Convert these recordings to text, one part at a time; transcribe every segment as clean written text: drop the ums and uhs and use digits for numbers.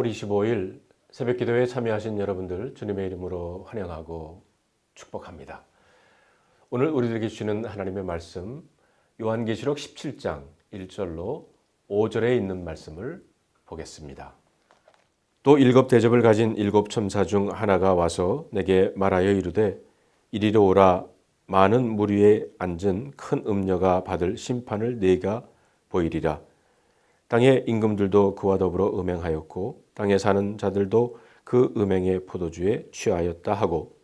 5월 25일 새벽 기도에 참여하신 여러분들 주님의 이름으로 환영하고 축복합니다. 오늘 우리들에게 주시는 하나님의 말씀 요한계시록 17장 1절로 5절에 있는 말씀을 보겠습니다. 또 일곱 대접을 가진 일곱 첨사 중 하나가 와서 내게 말하여 이르되 이리로 오라. 많은 물 위에 앉은 큰 음녀가 받을 심판을 네가 보이리라. 땅의 임금들도 그와 더불어 음행하였고 땅에 사는 자들도 그 음행의 포도주에 취하였다 하고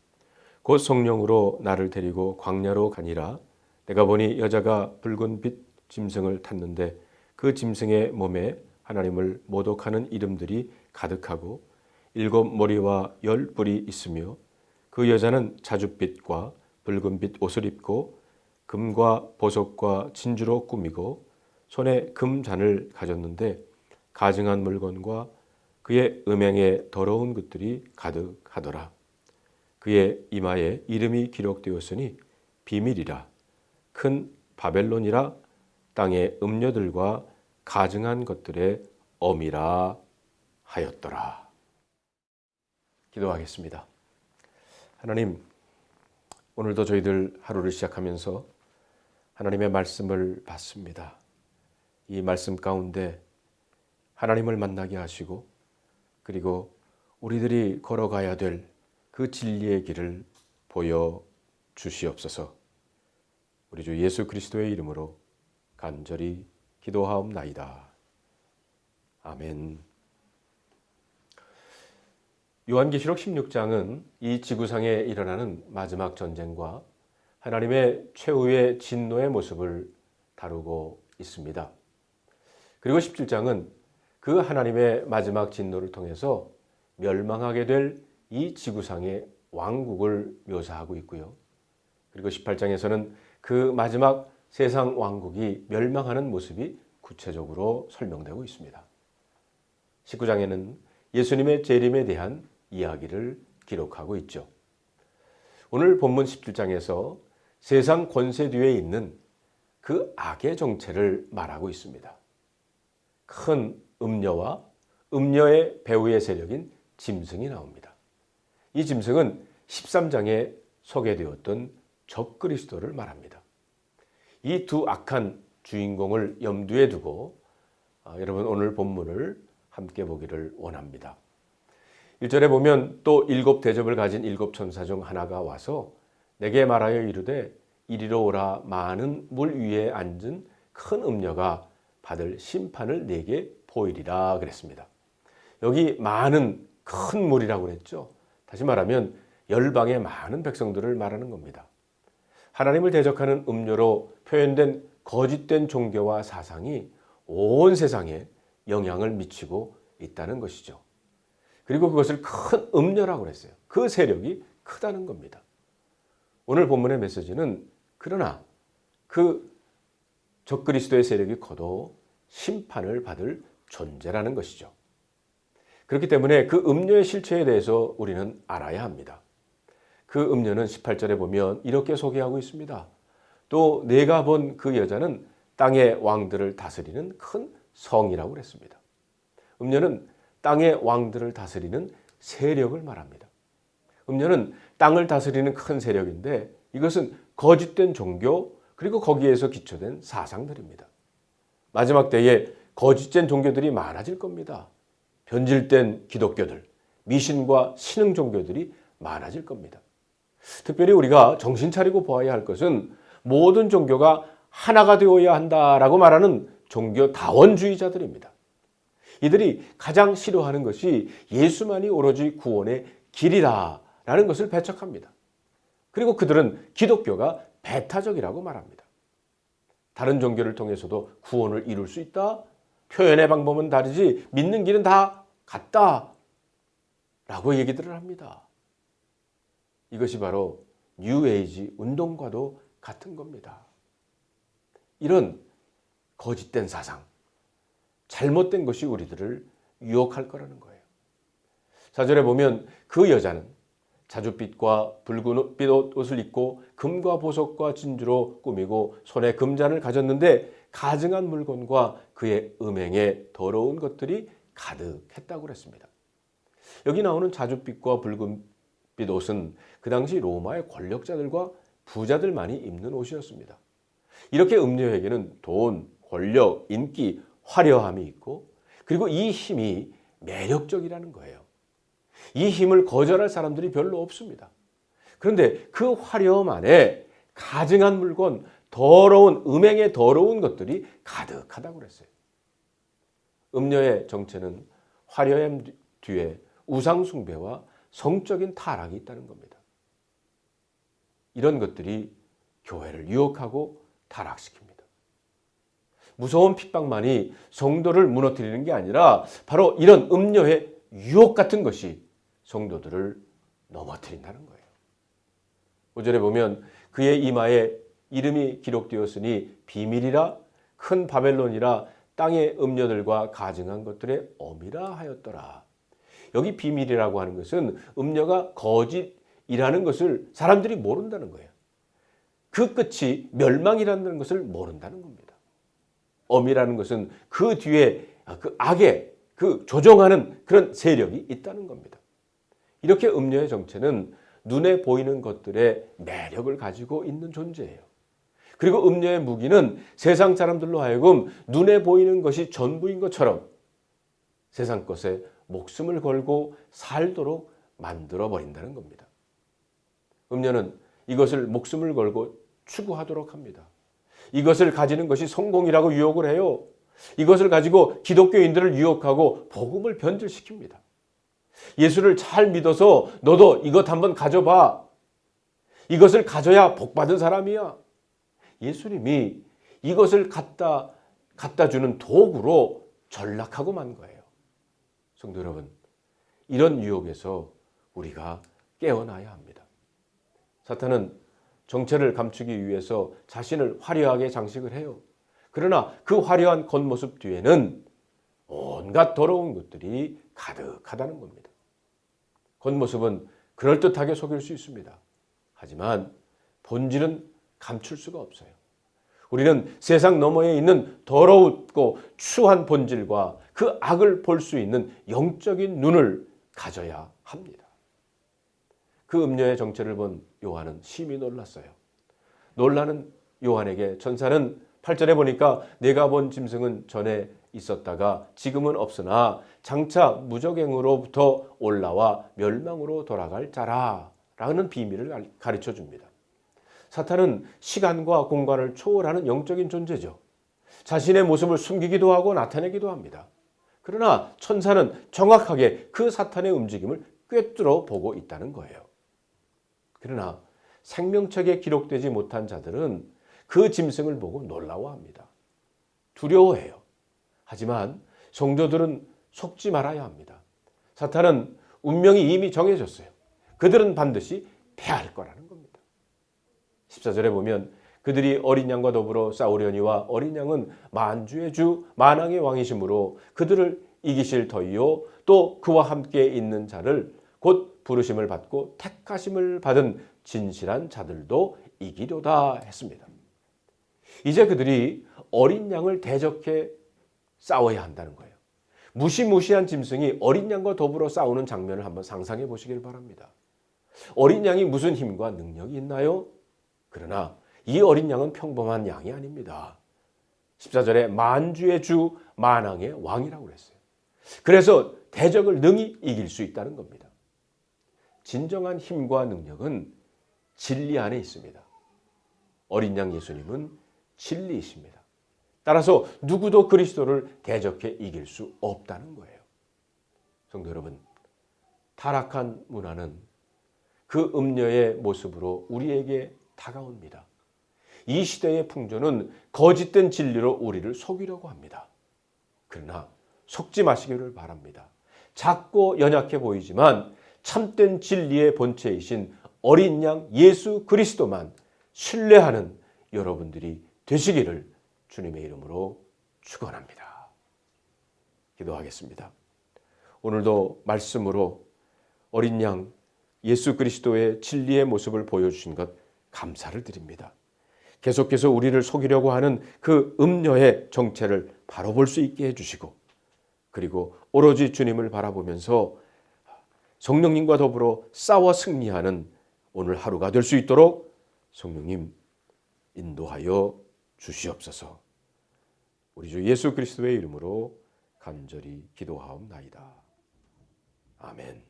곧 성령으로 나를 데리고 광야로 가니라. 내가 보니 여자가 붉은 빛 짐승을 탔는데 그 짐승의 몸에 하나님을 모독하는 이름들이 가득하고 일곱 머리와 열 뿔이 있으며 그 여자는 자줏빛과 붉은빛 옷을 입고 금과 보석과 진주로 꾸미고 손에 금잔을 가졌는데 가증한 물건과 그의 음행에 더러운 것들이 가득하더라. 그의 이마에 이름이 기록되었으니 비밀이라. 큰 바벨론이라. 땅의 음녀들과 가증한 것들의 엄이라 하였더라. 기도하겠습니다. 하나님, 오늘도 저희들 하루를 시작하면서 하나님의 말씀을 받습니다. 이 말씀 가운데 하나님을 만나게 하시고 그리고 우리들이 걸어가야 될 그 진리의 길을 보여 주시옵소서. 우리 주 예수 그리스도의 이름으로 간절히 기도하옵나이다. 아멘. 요한계시록 16장은 이 지구상에 일어나는 마지막 전쟁과 하나님의 최후의 진노의 모습을 다루고 있습니다. 그리고 17장은 그 하나님의 마지막 진노를 통해서 멸망하게 될 이 지구상의 왕국을 묘사하고 있고요. 그리고 18장에서는 그 마지막 세상 왕국이 멸망하는 모습이 구체적으로 설명되고 있습니다. 19장에는 예수님의 재림에 대한 이야기를 기록하고 있죠. 오늘 본문 17장에서 세상 권세 뒤에 있는 그 악의 정체를 말하고 있습니다. 큰 음녀와 음녀의 배후의 세력인 짐승이 나옵니다. 이 짐승은 13장에 소개되었던 적그리스도를 말합니다. 이 두 악한 주인공을 염두에 두고 여러분 오늘 본문을 함께 보기를 원합니다. 1절에 보면 또 일곱 대접을 가진 일곱 천사 중 하나가 와서 내게 말하여 이르되 이리로 오라. 많은 물 위에 앉은 큰 음녀가 받을 심판을 내게 보이리라 그랬습니다. 여기 많은 큰 물이라고 그랬죠. 다시 말하면 열방의 많은 백성들을 말하는 겁니다. 하나님을 대적하는 음료로 표현된 거짓된 종교와 사상이 온 세상에 영향을 미치고 있다는 것이죠. 그리고 그것을 큰 음료라고 그랬어요. 그 세력이 크다는 겁니다. 오늘 본문의 메시지는 그러나 그 적그리스도의 세력이 커도 심판을 받을 존재라는 것이죠. 그렇기 때문에 그 음료의 실체에 대해서 우리는 알아야 합니다. 그 음료는 18절에 보면 이렇게 소개하고 있습니다. 또 내가 본 그 여자는 땅의 왕들을 다스리는 큰 성이라고 그랬습니다. 음료는 땅의 왕들을 다스리는 세력을 말합니다. 음료는 땅을 다스리는 큰 세력인데 이것은 거짓된 종교 그리고 거기에서 기초된 사상들입니다. 마지막 때에 거짓된 종교들이 많아질 겁니다. 변질된 기독교들, 미신과 신흥 종교들이 많아질 겁니다. 특별히 우리가 정신 차리고 보아야 할 것은 모든 종교가 하나가 되어야 한다라고 말하는 종교 다원주의자들입니다. 이들이 가장 싫어하는 것이 예수만이 오로지 구원의 길이다라는 것을 배척합니다. 그리고 그들은 기독교가 배타적이라고 말합니다. 다른 종교를 통해서도 구원을 이룰 수 있다? 표현의 방법은 다르지 믿는 길은 다 같다 라고 얘기들을 합니다. 이것이 바로 뉴에이지 운동과도 같은 겁니다. 이런 거짓된 사상, 잘못된 것이 우리들을 유혹할 거라는 거예요. 4절에 보면 그 여자는 자줏빛과 붉은빛 옷을 입고 금과 보석과 진주로 꾸미고 손에 금잔을 가졌는데 가증한 물건과 그의 음행에 더러운 것들이 가득했다고 그랬습니다. 여기 나오는 자줏빛과 붉은빛 옷은 그 당시 로마의 권력자들과 부자들만이 입는 옷이었습니다. 이렇게 음녀에게는 돈, 권력, 인기, 화려함이 있고 그리고 이 힘이 매력적이라는 거예요. 이 힘을 거절할 사람들이 별로 없습니다. 그런데 그 화려함 안에 가증한 물건, 더러운 음행의 더러운 것들이 가득하다고 그랬어요. 음녀의 정체는 화려함 뒤에 우상 숭배와 성적인 타락이 있다는 겁니다. 이런 것들이 교회를 유혹하고 타락시킵니다. 무서운 핍박만이 성도를 무너뜨리는 게 아니라 바로 이런 음녀의 유혹 같은 것이 성도들을 넘어뜨린다는 거예요. 5절에 보면 그의 이마에 이름이 기록되었으니 비밀이라 큰 바벨론이라 땅의 음녀들과 가증한 것들의 어미라 하였더라. 여기 비밀이라고 하는 것은 음녀가 거짓이라는 것을 사람들이 모른다는 거예요. 그 끝이 멸망이라는 것을 모른다는 겁니다. 어미라는 것은 그 뒤에 그 악의 그 조종하는 그런 세력이 있다는 겁니다. 이렇게 음녀의 정체는 눈에 보이는 것들의 매력을 가지고 있는 존재예요. 그리고 음녀의 무기는 세상 사람들로 하여금 눈에 보이는 것이 전부인 것처럼 세상 것에 목숨을 걸고 살도록 만들어 버린다는 겁니다. 음녀는 이것을 목숨을 걸고 추구하도록 합니다. 이것을 가지는 것이 성공이라고 유혹을 해요. 이것을 가지고 기독교인들을 유혹하고 복음을 변질시킵니다. 예수를 잘 믿어서 너도 이것 한번 가져봐. 이것을 가져야 복받은 사람이야. 예수님이 이것을 갖다 주는 도구로 전락하고 만 거예요. 성도 여러분, 이런 유혹에서 우리가 깨어나야 합니다. 사탄은 정체를 감추기 위해서 자신을 화려하게 장식을 해요. 그러나 그 화려한 겉모습 뒤에는 온갖 더러운 것들이 가득하다는 겁니다. 겉모습은 그럴듯하게 속일 수 있습니다. 하지만 본질은 감출 수가 없어요. 우리는 세상 너머에 있는 더럽고 추한 본질과 그 악을 볼 수 있는 영적인 눈을 가져야 합니다. 그 음녀의 정체를 본 요한은 심히 놀랐어요. 놀라는 요한에게 천사는 8절에 보니까 내가 본 짐승은 전에 있었다가 지금은 없으나 장차 무적행으로부터 올라와 멸망으로 돌아갈 자라 라는 비밀을 가르쳐 줍니다. 사탄은 시간과 공간을 초월하는 영적인 존재죠. 자신의 모습을 숨기기도 하고 나타내기도 합니다. 그러나 천사는 정확하게 그 사탄의 움직임을 꿰뚫어 보고 있다는 거예요. 그러나 생명책에 기록되지 못한 자들은 그 짐승을 보고 놀라워합니다. 두려워해요. 하지만 성도들은 속지 말아야 합니다. 사탄은 운명이 이미 정해졌어요. 그들은 반드시 패할 거라는 겁니다. 14절에 보면 그들이 어린 양과 더불어 싸우려니와 어린 양은 만주의 주 만왕의 왕이시므로 그들을 이기실 터이요 또 그와 함께 있는 자를 곧 부르심을 받고 택하심을 받은 진실한 자들도 이기려다 했습니다. 이제 그들이 어린 양을 대적해 싸워야 한다는 거예요. 무시무시한 짐승이 어린 양과 더불어 싸우는 장면을 한번 상상해 보시길 바랍니다. 어린 양이 무슨 힘과 능력이 있나요? 그러나 이 어린 양은 평범한 양이 아닙니다. 14절에 만주의 주 만왕의 왕이라고 그랬어요. 그래서 대적을 능히 이길 수 있다는 겁니다. 진정한 힘과 능력은 진리 안에 있습니다. 어린 양 예수님은 진리이십니다. 따라서 누구도 그리스도를 대적해 이길 수 없다는 거예요. 성도 여러분, 타락한 문화는 그 음녀의 모습으로 우리에게 다가옵니다. 이 시대의 풍조는 거짓된 진리로 우리를 속이려고 합니다. 그러나 속지 마시기를 바랍니다. 작고 연약해 보이지만 참된 진리의 본체이신 어린 양 예수 그리스도만 신뢰하는 여러분들이 되시기를 주님의 이름으로 축원합니다. 기도하겠습니다. 오늘도 말씀으로 어린 양 예수 그리스도의 진리의 모습을 보여주신 것 감사를 드립니다. 계속해서 우리를 속이려고 하는 그 음녀의 정체를 바로 볼 수 있게 해주시고 그리고 오로지 주님을 바라보면서 성령님과 더불어 싸워 승리하는 오늘 하루가 될 수 있도록 성령님 인도하여 주시옵소서. 우리 주 예수 그리스도의 이름으로 간절히 기도하옵나이다. 아멘.